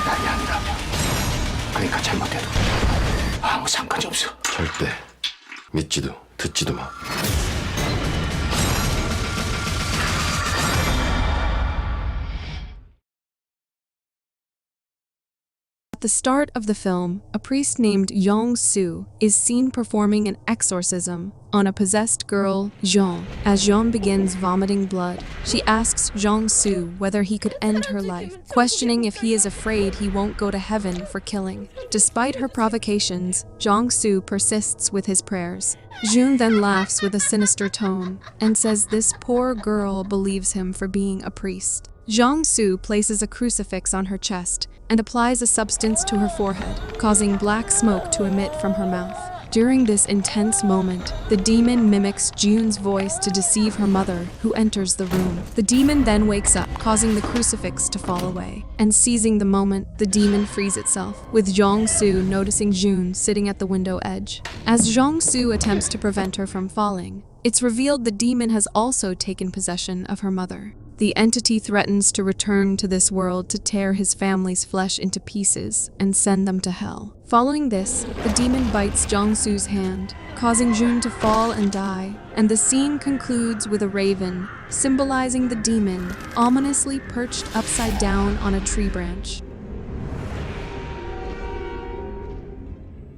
난이 아니라면 그러니까 잘못해도 아무 상관이 없어. 절대 믿지도 듣지도 마. At the start of the film, a priest named Yong-soo is seen performing an exorcism on a possessed girl, Jeon. As Jeon begins vomiting blood, she asks Jong-soo whether he could end her life, questioning if he is afraid he won't go to heaven for killing. Despite her provocations, Jong-soo persists with his prayers. Jun then laughs with a sinister tone and says this poor girl believes him for being a priest. Jong-soo places a crucifix on her chest and applies a substance to her forehead, causing black smoke to emit from her mouth. During this intense moment, the demon mimics Jun's voice to deceive her mother, who enters the room. The demon then wakes up, causing the crucifix to fall away. And seizing the moment, the demon frees itself, with Jong-soo noticing Jun sitting at the window edge. As Jong-soo attempts to prevent her from falling, it's revealed the demon has also taken possession of her mother. The entity threatens to return to this world to tear his family's flesh into pieces and send them to hell. Following this, the demon bites Jong-soo's hand, causing Jun to fall and die, and the scene concludes with a raven, symbolizing the demon, ominously perched upside down on a tree branch.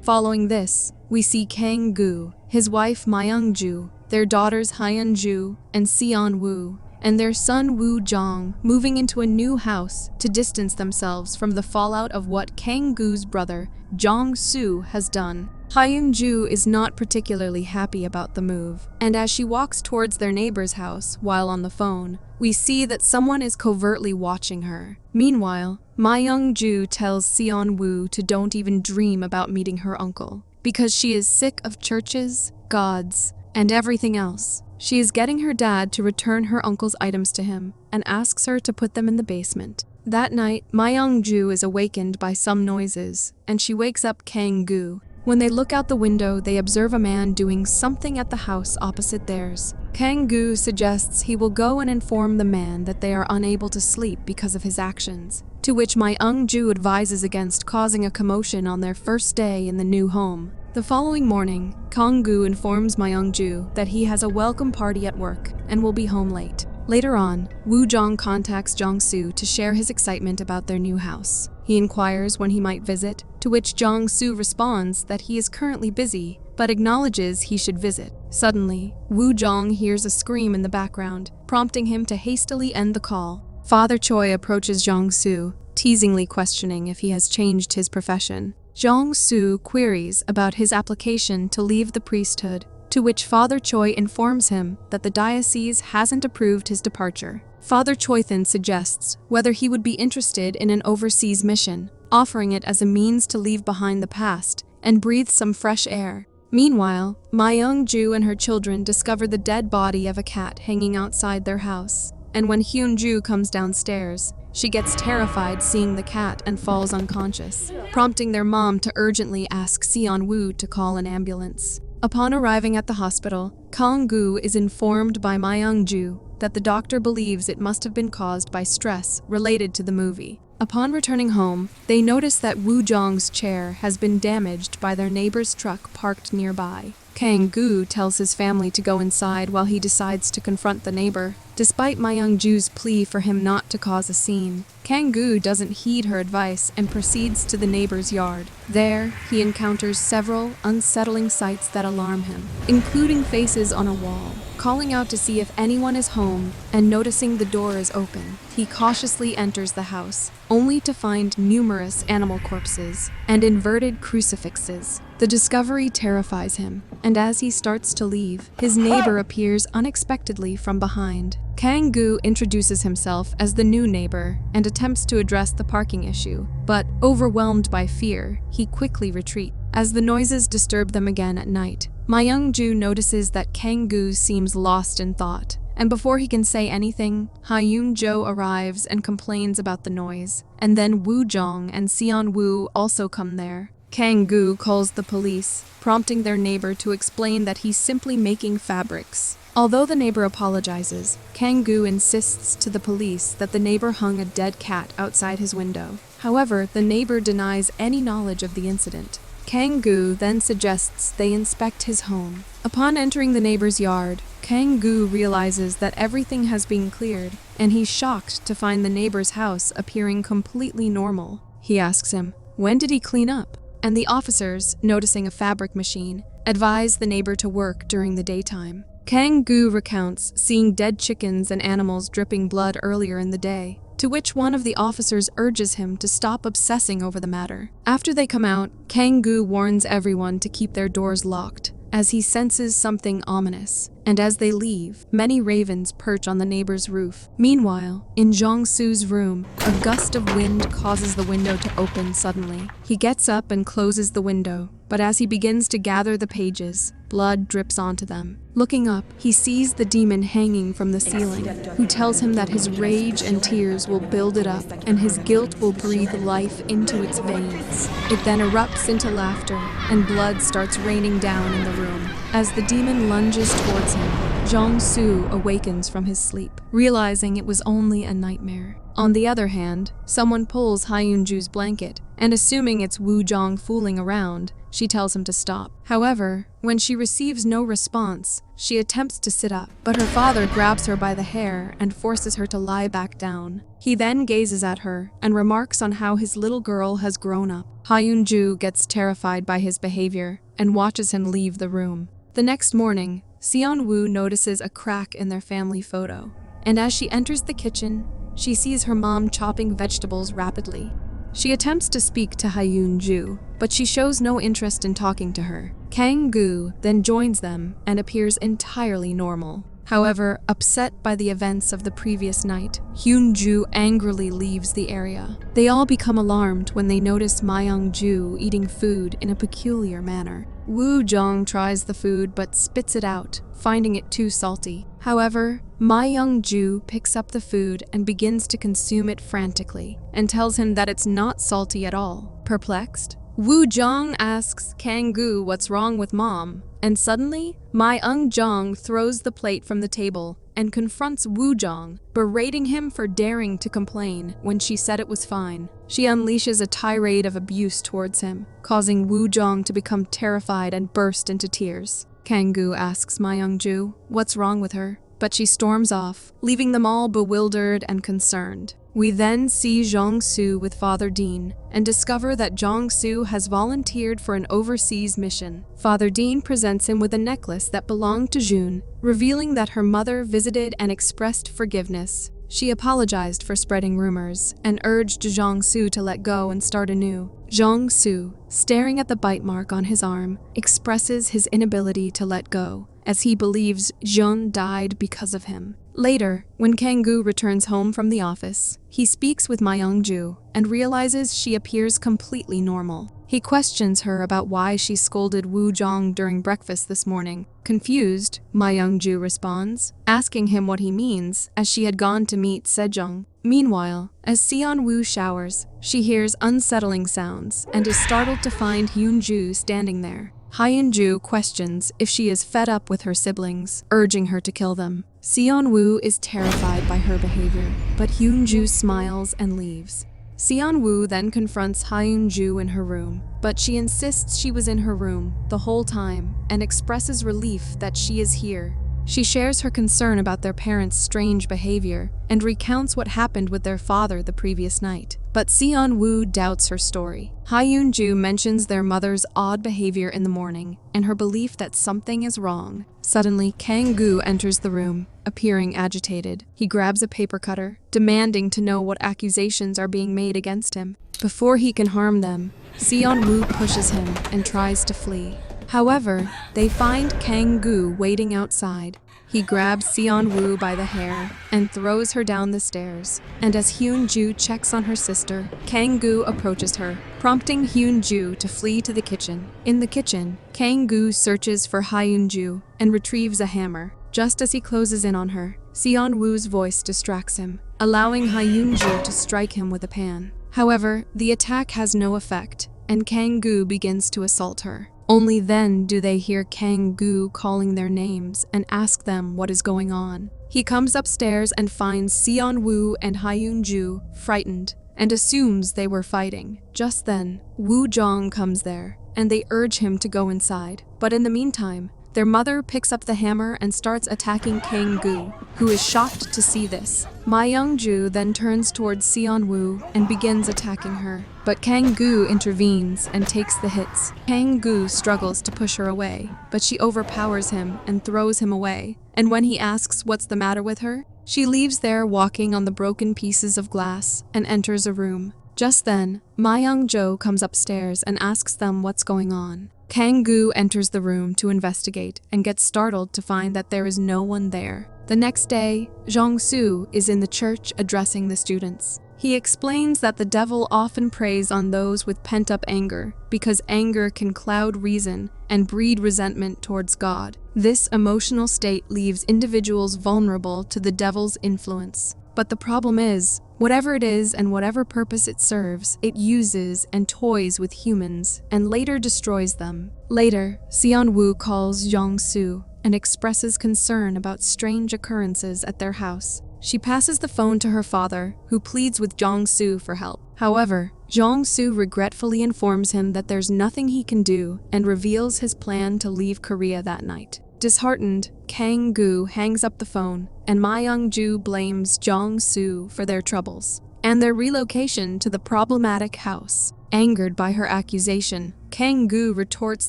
Following this, we see Kang-gu, his wife Myung-ju, their daughters Hyun-ju and Seon-woo, and their son Woo-jong moving into a new house to distance themselves from the fallout of what Kang-gu's brother, Jong-soo, has done. Hyun-ju is not particularly happy about the move, and as she walks towards their neighbor's house while on the phone, we see that someone is covertly watching her. Meanwhile, Myung-ju tells Seon-woo to don't even dream about meeting her uncle, because she is sick of churches, gods, and everything else. She is getting her dad to return her uncle's items to him and asks her to put them in the basement. That night, Myung-ju is awakened by some noises, and she wakes up Kang-gu. When they look out the window, they observe a man doing something at the house opposite theirs. Kang-gu suggests he will go and inform the man that they are unable to sleep because of his actions, to which Myung-ju advises against causing a commotion on their first day in the new home. The following morning, Kang-gu informs Myung-ju that he has a welcome party at work and will be home late. Later on, Woo-jong contacts Jong-soo to share his excitement about their new house. He inquires when he might visit, to which Jong-soo responds that he is currently busy, but acknowledges he should visit. Suddenly, Woo-jong hears a scream in the background, prompting him to hastily end the call. Father Choi approaches Jong-soo, teasingly questioning if he has changed his profession. Jong-soo queries about his application to leave the priesthood, to which Father Choi informs him that the diocese hasn't approved his departure. Father Choi then suggests whether he would be interested in an overseas mission, offering it as a means to leave behind the past and breathe some fresh air. Meanwhile, Myung-ju and her children discover the dead body of a cat hanging outside their house, and when Hyun-ju comes downstairs, she gets terrified seeing the cat and falls unconscious, prompting their mom to urgently ask Seon-woo to call an ambulance. Upon arriving at the hospital, Kang-gu is informed by Myung-ju that the doctor believes it must have been caused by stress related to the movie. Upon returning home, they notice that Woo-jong's chair has been damaged by their neighbor's truck parked nearby. Kang-gu tells his family to go inside while he decides to confront the neighbor. Despite Myung-ju's plea for him not to cause a scene, Kang-gu doesn't heed her advice and proceeds to the neighbor's yard. There, he encounters several unsettling sights that alarm him, including faces on a wall. Calling out to see if anyone is home and noticing the door is open, he cautiously enters the house, only to find numerous animal corpses and inverted crucifixes. The discovery terrifies him, and as he starts to leave, his neighbor appears unexpectedly from behind. Kang-gu introduces himself as the new neighbor and attempts to address the parking issue, but overwhelmed by fear, he quickly retreats. As the noises disturb them again at night, Myung-ju notices that Kang-gu seems lost in thought, and before he can say anything, Hyun-jo arrives and complains about the noise, and then Woo-jong and Seon-woo also come there. Kang-gu calls the police, prompting their neighbor to explain that he's simply making fabrics. Although the neighbor apologizes, Kang-gu insists to the police that the neighbor hung a dead cat outside his window. However, the neighbor denies any knowledge of the incident. Kang-gu then suggests they inspect his home. Upon entering the neighbor's yard, Kang-gu realizes that everything has been cleared, and he's shocked to find the neighbor's house appearing completely normal. He asks him, when did he clean up? And the officers, noticing a fabric machine, advise the neighbor to work during the daytime. Kang-gu recounts seeing dead chickens and animals dripping blood earlier in the day, to which one of the officers urges him to stop obsessing over the matter. After they come out, Kang-gu warns everyone to keep their doors locked, as he senses something ominous, and as they leave, many ravens perch on the neighbor's roof. Meanwhile, in Jong-soo's room, a gust of wind causes the window to open suddenly. He gets up and closes the window, but as he begins to gather the pages, blood drips onto them. Looking up, he sees the demon hanging from the ceiling, who tells him that his rage and tears will build it up, and his guilt will breathe life into its veins. It then erupts into laughter, and blood starts raining down in the room. As the demon lunges towards him, Jong-soo awakens from his sleep, realizing it was only a nightmare. On the other hand, someone pulls Hyun-ju's blanket, and assuming it's Woo-jong fooling around, she tells him to stop. However, when she receives no response, she attempts to sit up, but her father grabs her by the hair and forces her to lie back down. He then gazes at her and remarks on how his little girl has grown up. Hyun-ju gets terrified by his behavior and watches him leave the room. The next morning, Seon-woo notices a crack in their family photo, and as she enters the kitchen, she sees her mom chopping vegetables rapidly. She attempts to speak to Hyun-ju, but she shows no interest in talking to her. Kang-gu then joins them and appears entirely normal. However, upset by the events of the previous night, Hyun-ju angrily leaves the area. They all become alarmed when they notice Myung-ju eating food in a peculiar manner. Woo-jong tries the food but spits it out, finding it too salty. However, Myung-ju picks up the food and begins to consume it frantically, and tells him that it's not salty at all. Perplexed, Woo-jong asks Kang-gu what's wrong with mom, and suddenly, Myung-jong throws the plate from the table and confronts Woo-jong, berating him for daring to complain when she said it was fine. She unleashes a tirade of abuse towards him, causing Woo-jong to become terrified and burst into tears. Kang-gu asks Myung-ju what's wrong with her, but she storms off, leaving them all bewildered and concerned. We then see Jong-soo with Father Dean and discover that Jong-soo has volunteered for an overseas mission. Father Dean presents him with a necklace that belonged to June, revealing that her mother visited and expressed forgiveness. She apologized for spreading rumors and urged Jong-soo to let go and start anew. Jong-soo, staring at the bite mark on his arm, expresses his inability to let go, as he believes Jun died because of him. Later, when Kang-gu returns home from the office, he speaks with Myung-ju and realizes she appears completely normal. He questions her about why she scolded Woo-jong during breakfast this morning. Confused, Myung-ju responds, asking him what he means, as she had gone to meet Sejong. Meanwhile, as Seon-woo showers, she hears unsettling sounds and is startled to find Hyun-ju standing there. Hyun-ju questions if she is fed up with her siblings, urging her to kill them. Seon-woo is terrified by her behavior, but Hyun-ju smiles and leaves. Seon-woo then confronts Hyun-ju in her room, but she insists she was in her room the whole time and expresses relief that she is here. She shares her concern about their parents' strange behavior and recounts what happened with their father the previous night. But Seon-woo doubts her story. Hyun-ju mentions their mother's odd behavior in the morning and her belief that something is wrong. Suddenly, Kang-gu enters the room, appearing agitated. He grabs a paper cutter, demanding to know what accusations are being made against him. Before he can harm them, Seon-woo pushes him and tries to flee. However, they find Kang-gu waiting outside. He grabs Seon-woo by the hair and throws her down the stairs. And as Hyun-ju checks on her sister, Kang-gu approaches her, prompting Hyun-ju to flee to the kitchen. In the kitchen, Kang-gu searches for Hyun-ju and retrieves a hammer. Just as he closes in on her, Seon-woo's voice distracts him, allowing Hyun-ju to strike him with a pan. However, the attack has no effect, and Kang-gu begins to assault her. Only then do they hear Kang-gu calling their names and ask them what is going on. He comes upstairs and finds Seon-woo and Hyun-ju frightened and assumes they were fighting. Just then, Woo-jong comes there and they urge him to go inside. But in the meantime, their mother picks up the hammer and starts attacking Kang-gu, who is shocked to see this. Myung-ju then turns towards Seon-woo and begins attacking her, but Kang-gu intervenes and takes the hits. Kang-gu struggles to push her away, but she overpowers him and throws him away. And when he asks what's the matter with her, she leaves there walking on the broken pieces of glass and enters a room. Just then, Myung-jo comes upstairs and asks them what's going on. Kang-gu enters the room to investigate and gets startled to find that there is no one there. The next day, Jong-soo is in the church addressing the students. He explains that the devil often preys on those with pent-up anger because anger can cloud reason and breed resentment towards God. This emotional state leaves individuals vulnerable to the devil's influence. But the problem is, whatever it is and whatever purpose it serves, it uses and toys with humans and later destroys them. Later, Seon-woo calls Jong-soo and expresses concern about strange occurrences at their house. She passes the phone to her father, who pleads with Jong-soo for help. However, Jong-soo regretfully informs him that there's nothing he can do and reveals his plan to leave Korea that night. Disheartened, Kang-gu hangs up the phone, and Myung-ju blames Jong-soo for their troubles and their relocation to the problematic house. Angered by her accusation, Kang-gu retorts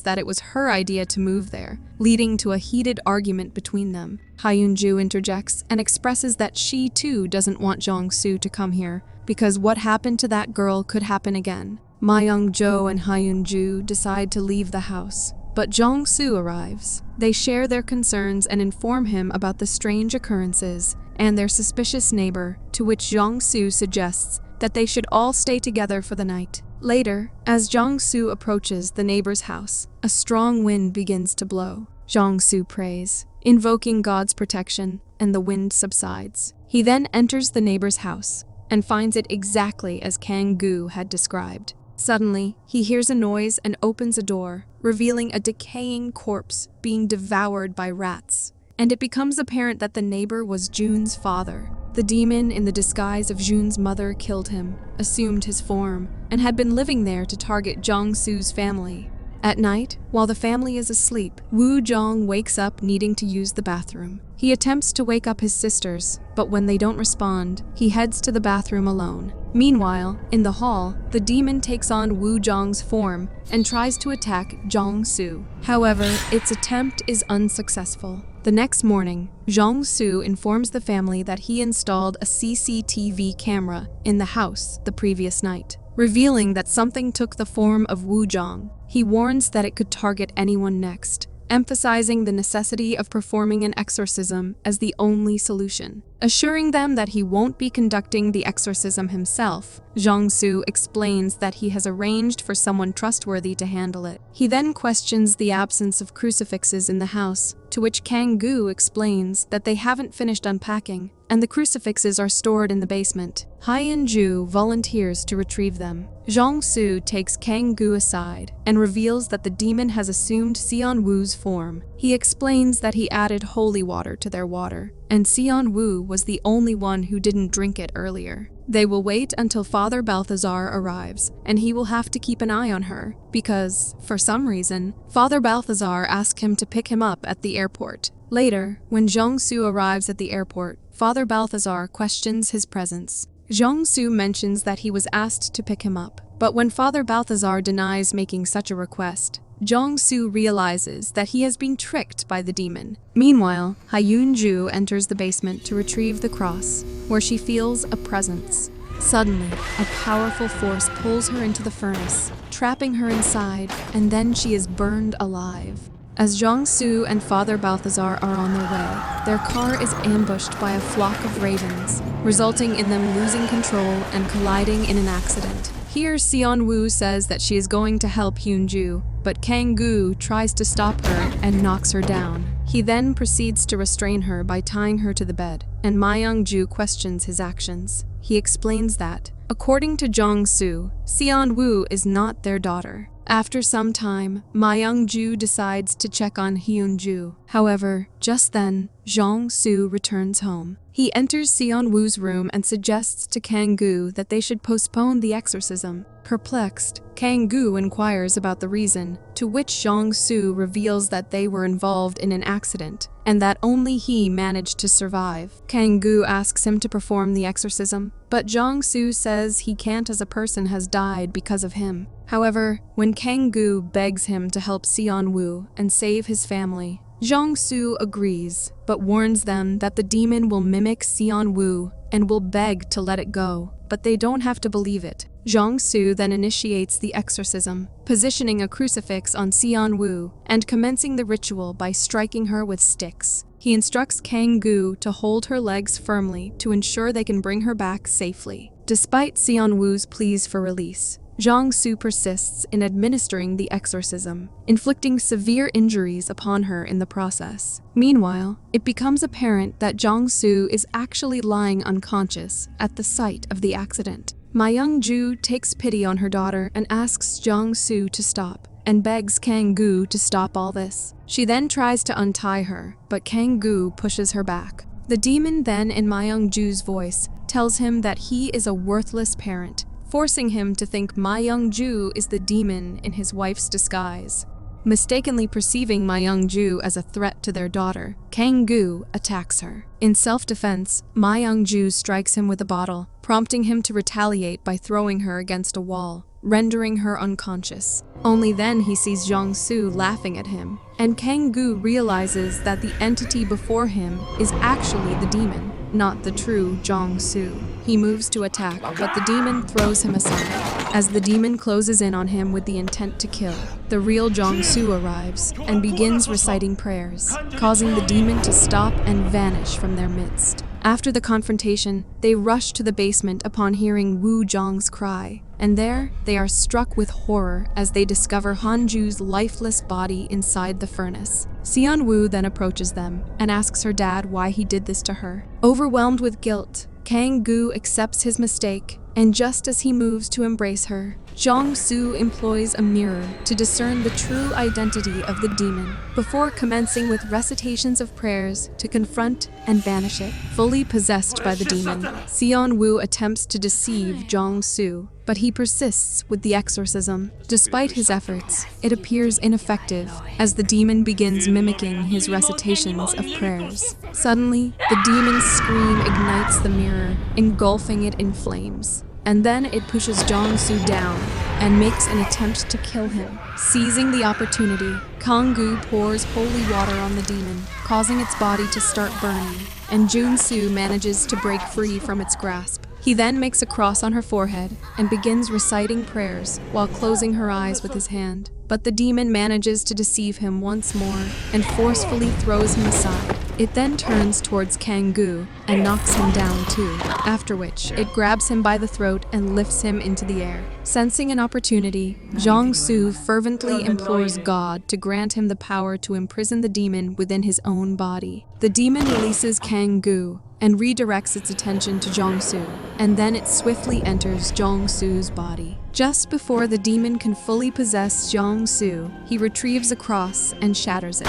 that it was her idea to move there, leading to a heated argument between them. Hyun-ju interjects and expresses that she too doesn't want Jong-soo to come here because what happened to that girl could happen again. Myung-jo and Hyun-ju decide to leave the house, but Jong-soo arrives. They share their concerns and inform him about the strange occurrences and their suspicious neighbor, to which Jong-soo suggests that they should all stay together for the night. Later, as Jong-soo approaches the neighbor's house, a strong wind begins to blow. Jong-soo prays, invoking God's protection, and the wind subsides. He then enters the neighbor's house and finds it exactly as Kang-gu had described. Suddenly, he hears a noise and opens a door, revealing a decaying corpse being devoured by rats. And it becomes apparent that the neighbor was Jun's father. The demon in the disguise of Jun's mother killed him, assumed his form, and had been living there to target Jong-soo's family. At night, while the family is asleep, Woo-jong wakes up needing to use the bathroom. He attempts to wake up his sisters, but when they don't respond, he heads to the bathroom alone. Meanwhile, in the hall, the demon takes on Woo-jong's form and tries to attack Jong-soo. However, its attempt is unsuccessful. The next morning, Jong-soo informs the family that he installed a CCTV camera in the house the previous night, revealing that something took the form of Woo-jong. He warns that it could target anyone next, emphasizing the necessity of performing an exorcism as the only solution. Assuring them that he won't be conducting the exorcism himself, Jong-soo explains that he has arranged for someone trustworthy to handle it. He then questions the absence of crucifixes in the house, to which Kang-gu explains that they haven't finished unpacking, and the crucifixes are stored in the basement. Hyun-ju volunteers to retrieve them. Jong-soo takes Kang-gu aside and reveals that the demon has assumed Seon-woo's form. He explains that he added holy water to their water, and Seon-woo was the only one who didn't drink it earlier. They will wait until Father Balthazar arrives, and he will have to keep an eye on her, because, for some reason, Father Balthazar asked him to pick him up at the airport. Later, when Jong-soo arrives at the airport, Father Balthazar questions his presence. Jong-soo mentions that he was asked to pick him up, but when Father Balthazar denies making such a request, Jong-soo realizes that he has been tricked by the demon. Meanwhile, Hyun-ju enters the basement to retrieve the cross, where she feels a presence. Suddenly, a powerful force pulls her into the furnace, trapping her inside, and then she is burned alive. As Jong-soo and Father Balthazar are on their way, their car is ambushed by a flock of ravens, resulting in them losing control and colliding in an accident. Here, Seon-woo says that she is going to help Hyun-ju, but Kang-gu tries to stop her and knocks her down. He then proceeds to restrain her by tying her to the bed, and Myung-ju questions his actions. He explains that, according to Jong-soo, Seon-woo is not their daughter. After some time, Myung-ju decides to check on Hyun-ju. However, just then, Jong-soo returns home. He enters Seon-woo's room and suggests to Kang-gu that they should postpone the exorcism. Perplexed, Kang-gu inquires about the reason, to which Jong-soo reveals that they were involved in an accident, and that only he managed to survive. Kang-gu asks him to perform the exorcism, but Jong-soo says he can't as a person has died because of him. However, when Kang-gu begs him to help Seon-woo and save his family, Jong-soo agrees, but warns them that the demon will mimic Seon-woo and will beg to let it go, but they don't have to believe it. Jong-soo then initiates the exorcism, positioning a crucifix on Seon-woo and commencing the ritual by striking her with sticks. He instructs Kang-gu to hold her legs firmly to ensure they can bring her back safely. Despite Seon-woo's pleas for release, Jong-soo persists in administering the exorcism, inflicting severe injuries upon her in the process. Meanwhile, it becomes apparent that Jong-soo is actually lying unconscious at the site of the accident. Myung-ju takes pity on her daughter and asks Jong-soo to stop, and begs Kang-gu to stop all this. She then tries to untie her, but Kang-gu pushes her back. The demon then, in Myung-ju's voice, tells him that he is a worthless parent, forcing him to think Myung-ju is the demon in his wife's disguise. Mistakenly perceiving Myung-ju as a threat to their daughter, Kang-gu attacks her. In self-defense, Myung-ju strikes him with a bottle, prompting him to retaliate by throwing her against a wall, rendering her unconscious. Only then he sees Jong-soo laughing at him, and Kang-gu realizes that the entity before him is actually the demon, not the true Jong-soo. He moves to attack, but the demon throws him aside. As the demon closes in on him with the intent to kill, the real Jong-soo arrives and begins reciting prayers, causing the demon to stop and vanish from their midst. After the confrontation, they rush to the basement upon hearing Woo Jong's cry, and there they are struck with horror as they discover Hanju's lifeless body inside the furnace. Seon-woo then approaches them and asks her dad why he did this to her. Overwhelmed with guilt, Kang-gu accepts his mistake, and just as he moves to embrace her, Jong-soo employs a mirror to discern the true identity of the demon, before commencing with recitations of prayers to confront and banish it. Fully possessed by the demon, Seon-woo attempts to deceive Jong-soo, but he persists with the exorcism. Despite his efforts, it appears ineffective as the demon begins mimicking his recitations of prayers. Suddenly, the demon's scream ignites the mirror, engulfing it in flames. And then it pushes Jong-soo down and makes an attempt to kill him. Seizing the opportunity, Kang-gu pours holy water on the demon, causing its body to start burning, and Jun-soo manages to break free from its grasp. He then makes a cross on her forehead and begins reciting prayers while closing her eyes with his hand. But the demon manages to deceive him once more and forcefully throws him aside. It then turns towards Kang-gu and knocks him down too, after which it grabs him by the throat and lifts him into the air. Sensing an opportunity, Jong-soo fervently implores God to grant him the power to imprison the demon within his own body. The demon releases Kang-gu and redirects its attention to Jong-soo, and then it swiftly enters Jong-soo's body. Just before the demon can fully possess Jong-soo, he retrieves a cross and shatters it.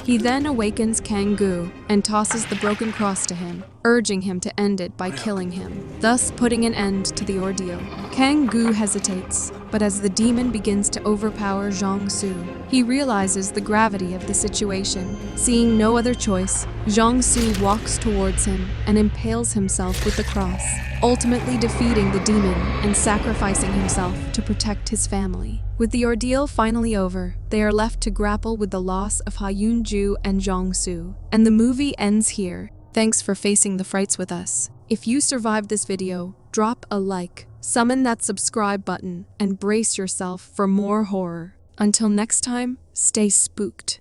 He then awakens Kang-gu and tosses the broken cross to him, urging him to end it by killing him, thus putting an end to the ordeal. Kang-gu hesitates, but as the demon begins to overpower Jong-soo, he realizes the gravity of the situation. Seeing no other choice, Jong-soo walks towards him and impales himself with the cross, ultimately defeating the demon and sacrificing himself to protect his family. With the ordeal finally over, they are left to grapple with the loss of Hyun-ju and Jong-soo, and the movie ends here. Thanks for facing the frights with us. If you survived this video, drop a like, summon that subscribe button, and brace yourself for more horror. Until next time, stay spooked.